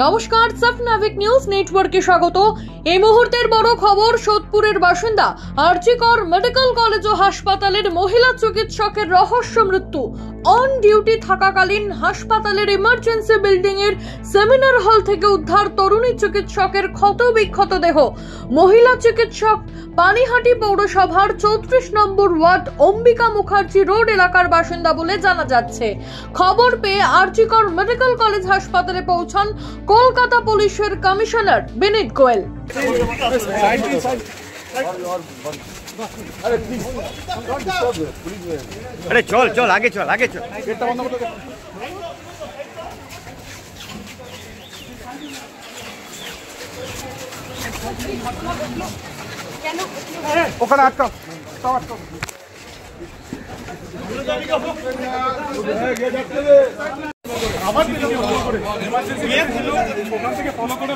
নমস্কার, সাফ নাবিক নিউজ নেটওয়ার্কে স্বাগত। এই মুহূর্তের বড় খবর, সোদপুরের বাসিন্দা আরজি কর মেডিকেল কলেজ ও হাসপাতালের মহিলা চিকিৎসকের রহস্য মৃত্যু। অন ডিউটি থাকাকালীন হাসপাতালের ইমার্জেন্সি বিল্ডিং এর সেমিনার হল থেকে উদ্ধার তরুণী চিকিৎসকের ক্ষত বিক্ষত দেহ। মহিলা চিকিৎসক পানিহাটি পৌরসভার 34 নম্বর ওয়ার্ড অম্বিকা মুখার্জি রোড এলাকার বাসিন্দা বলে জানা যাচ্ছে। খবর পেয়ে আরজি কর মেডিকেল কলেজ হাসপাতালে পৌঁছান কলকাতা পুলিশের কমিশনার বিনীত গোয়েল। अरे चल चल आगे चल आगे चल। ওখানে আটকাও, সব আটকাও। আবার ওখান থেকে ফলো করে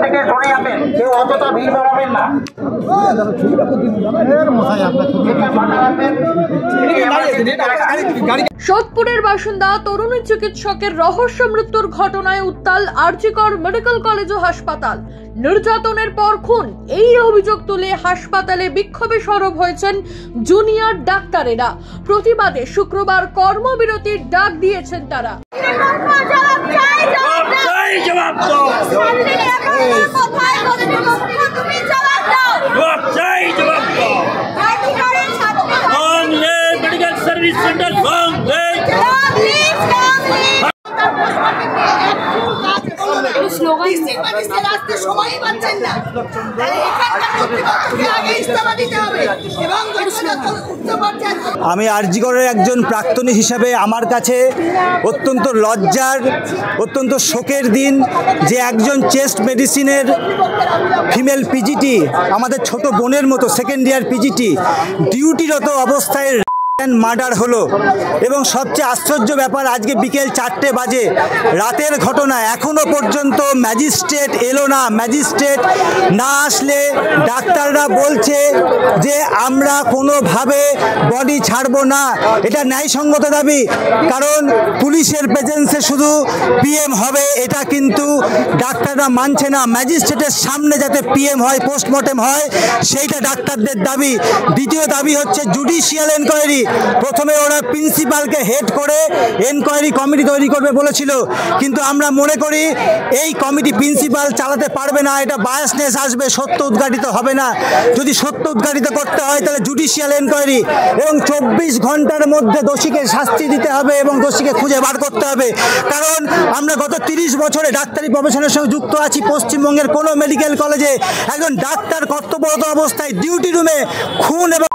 থেকে সরে যাবেন, কেউ অতটা ভিড় বাড়াবেন না। সোদপুরের বাসিন্দা তরুণী চিকিৎসকের রহস্য মৃত্যুর ঘটনায় উত্তাল আরজি কর মেডিকেল কলেজ ও হাসপাতাল। নির্যাতনের পর খুন, এই অভিযোগ তুলে হাসপাতালে বিক্ষোভে সরব হয়েছেন জুনিয়র ডাক্তারেরা। প্রতিবাদে শুক্রবার কর্মবিরতির ডাক দিয়েছেন তারা। আমি আরজি করের একজন প্রাক্তনী হিসাবে আমার কাছে অত্যন্ত লজ্জার, অত্যন্ত শোকের দিন যে একজন চেস্ট মেডিসিনের ফিমেল পিজিটি, আমাদের ছোট বোনের মতো সেকেন্ড ইয়ার পিজিটি, ডিউটিরত অবস্থায় মার্ডার হলো। এবং সবচেয়ে আশ্চর্য ব্যাপার, আজকে বিকেল 4টে বাজে রাতের ঘটনা, এখনো পর্যন্ত ম্যাজিস্ট্রেট এলো না। ম্যাজিস্ট্রেট না আসলে ডাক্তাররা বলছে যে আমরা কোনোভাবে বডি ছাড়বো না। এটা ন্যায়সঙ্গত দাবি, কারণ পুলিশের প্রেজেন্সে শুধু পিএম হবে এটা কিন্তু ডাক্তাররা মানছে না। ম্যাজিস্ট্রেটের সামনে যাতে পিএম হয়, পোস্টমর্টেম হয়, সেইটা ডাক্তারদের দাবি। দ্বিতীয় দাবি হচ্ছে জুডিশিয়াল এনকোয়ারি। প্রথমে ওরা প্রিন্সিপালকে হেড করে এনকোয়ারি কমিটি তৈরি করবে বলেছিল, কিন্তু আমরা মনে করি এই কমিটি প্রিন্সিপাল চালাতে পারবে না, এটা বায়াসনেস আসবে, সত্য উদ্ঘাটিত হবে না। যদি সত্য উদ্ঘাটিত করতে হয় তাহলে জুডিশিয়াল এনকোয়ারি, এবং 24 ঘন্টার মধ্যে দোষীকে শাস্তি দিতে হবে এবং দোষীকে খুঁজে বার করতে হবে। কারণ আমরা গত 30 বছরে ডাক্তারি প্রফেশনের সঙ্গে যুক্ত আছি। পশ্চিমবঙ্গের কোনো মেডিকেল কলেজে একজন ডাক্তার কর্তব্যরত অবস্থায় ডিউটি রুমে খুন এবং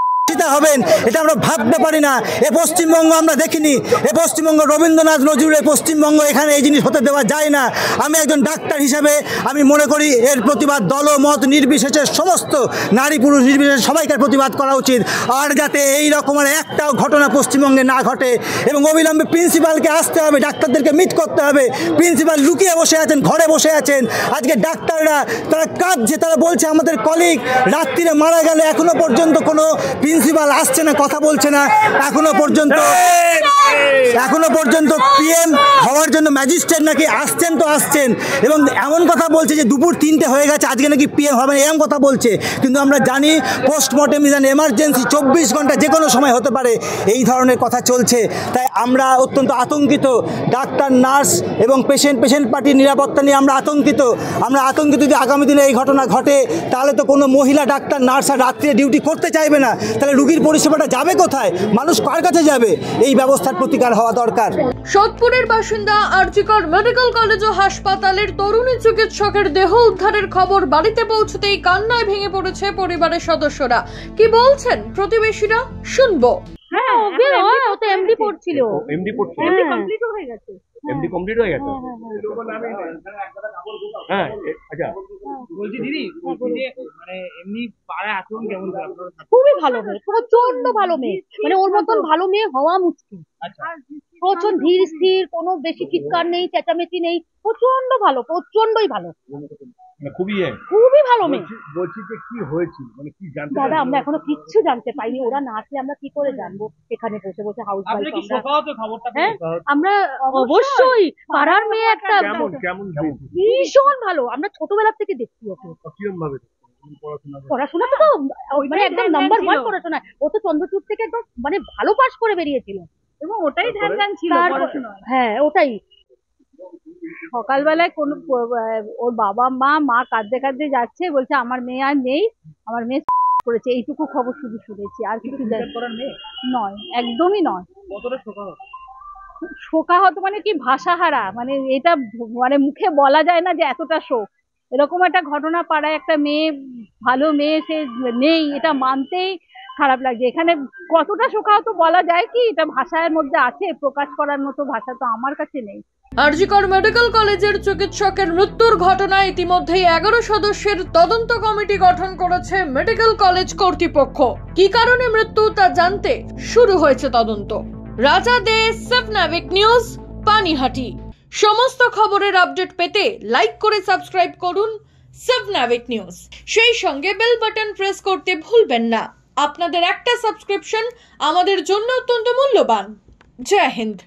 হবেন এটা আমরা ভাবতে পারি না। এ পশ্চিমবঙ্গ আমরা দেখিনি। এ পশ্চিমবঙ্গ রবীন্দ্রনাথ নজরুলের পশ্চিমবঙ্গ, এখানে এই জিনিস হতে দেওয়া যায় না। আমি একজন ডাক্তার হিসাবে আমি মনে করি এর প্রতিবাদ দল মত নির্বিশেষে, সমস্ত নারী পুরুষ নির্বিশেষে সবাইকার প্রতিবাদ করা উচিত। আর যাতে এই রকমের একটাও ঘটনা পশ্চিমবঙ্গে না ঘটে, এবং অবিলম্বে প্রিন্সিপালকে আসতে হবে, ডাক্তারদেরকে মিট করতে হবে। প্রিন্সিপাল লুকিয়ে বসে আছেন, ঘরে বসে আছেন। আজকে ডাক্তাররা তারা কাঁদছে, তারা বলছে আমাদের কলিগ রাত্রিরে মারা গেলে এখনো পর্যন্ত কোনো প্রিন্সিপাল আসছে না, কথা বলছে না। এখনো পর্যন্ত পিএম হওয়ার জন্য ম্যাজিস্ট্রেট নাকি আসছেন তো আসছেন, এবং এমন কথা বলছে যে দুপুর 3টে হয়ে গেছে, আজকে নাকি পিএম হবে না, এমন কথা বলছে। কিন্তু আমরা জানি পোস্টমর্টেম ইজ অ্যান এমার্জেন্সি, 24 ঘন্টা যে কোনো সময় হতে পারে, এই ধরনের কথা চলছে। তাই আমরা অত্যন্ত আতঙ্কিত। ডাক্তার, নার্স এবং পেশেন্ট পার্টির নিরাপত্তা নিয়ে আমরা আতঙ্কিত। যদি আগামী দিনে এই ঘটনা ঘটে তাহলে তো কোনো মহিলা ডাক্তার, নার্স আর রাত্রে ডিউটি করতে চাইবে না। তাহলে রোগীর পরিষেবাটা যাবে কোথায়? মানুষ কার কাছে যাবে? এই ব্যবস্থার প্রতিকার হওয়া দরকার। সোদপুরের বাসিন্দা আরজি কর মেডিকেল কলেজ ও হাসপাতালের তরুণী চিকিৎসকের দেহ উদ্ধারের খবর বাড়িতে পৌঁছতেই কান্নায় ভেঙে পড়েছে পরিবারের সদস্যরা। কি বলছেন প্রতিবেশীরা, শুনবো। হ্যাঁ, ও তো এমডি পড়ছিল। এমডি কমপ্লিট হয়ে গেছে। এমডি কমপ্লিট হয়ে গেছে। হ্যাঁ, আচ্ছা বলছি দিদি, মানে এমনি পাড়ায় আচরণ কেমন? খুবই ভালো মেয়ে, প্রচন্ড ভালো মেয়ে, মানে ওর মতন ভালো মেয়ে হওয়া মুশকিল। প্রচন্ড ধীর স্থির, কোনো বেশি চিৎকার নেই, চেঁচামেচি নেই, প্রচন্ড ভালো, প্রচন্ডই ভালো। খুবই ভালো মেয়ে। বলছি যে কি হয়েছিল, মানে কি জানতে দাদা আমরা এখনো কিচ্ছু জানতে পাইনি, ওরা না আসলে আমরা কি করে জানবো? এখানে বসে বসে হাউস আপনি কি শোকাহত খবরটা হ্যাঁ পেয়ে? আমরা অবশ্যই পাড়ার মেয়ে একটা কেমন কেমন ভীষণ ভালো, আমরা ছোটবেলা থেকে দেখছি ওকে। কিরম ভাবে পড়াশোনা তো মানে একদম নাম্বার 1 পড়াশোনা, ও তো চন্দ্রচূড় থেকে একদম মানে ভালো পাস করে বেরিয়েছিল এবং ওটাই ধ্যান ছিল পড়াশোনায়। হ্যাঁ ওটাই। সকালবেলায় কোন ওর বাবা মা কাঁদতে কাঁদতে যাচ্ছে, বলছে আমার মেয়ে আর নেই, আমার মেয়ে করেছে, এইটুকু খবর শুধু শুনেছি, আর কিছু নয়, একদমই নয়। কতটা শোকাহত? শোকাহত মানে কি, ভাষাহারা, মানে এটা মানে মুখে বলা যায় না যে এতটা শোক। এরকম একটা ঘটনা পাড়ায় একটা মেয়ে, ভালো মেয়ে, সে নেই, এটা মানতেই খারাপ লাগছে। এখানে কতটা শোকাহত বলা যায় কি, এটা ভাষার মধ্যে আছে, প্রকাশ করার মতো ভাষা তো আমার কাছে নেই। আরজিকর মেডিকেল কলেজের চিকিৎসকের মৃত্যুর ঘটনায় ইতিমধ্যেই 11 সদস্যের তদন্ত কমিটি গঠন করেছে মেডিকেল কলেজ কর্তৃপক্ষ। কি কারণে মৃত্যু তা জানতে শুরু হয়েছে তদন্ত। রাজা দে, সাবনাভিক নিউজ, পানিহাটি। সমস্ত খবরের আপডেট পেতে লাইক করে সাবস্ক্রাইব করুন সাবনাভিক নিউজ। সেই সঙ্গে বেল বাটন প্রেস করতে ভুলবেন না। আপনাদের একটা সাবস্ক্রিপশন আমাদের জন্য অত্যন্ত মূল্যবান। জয় হিন্দ।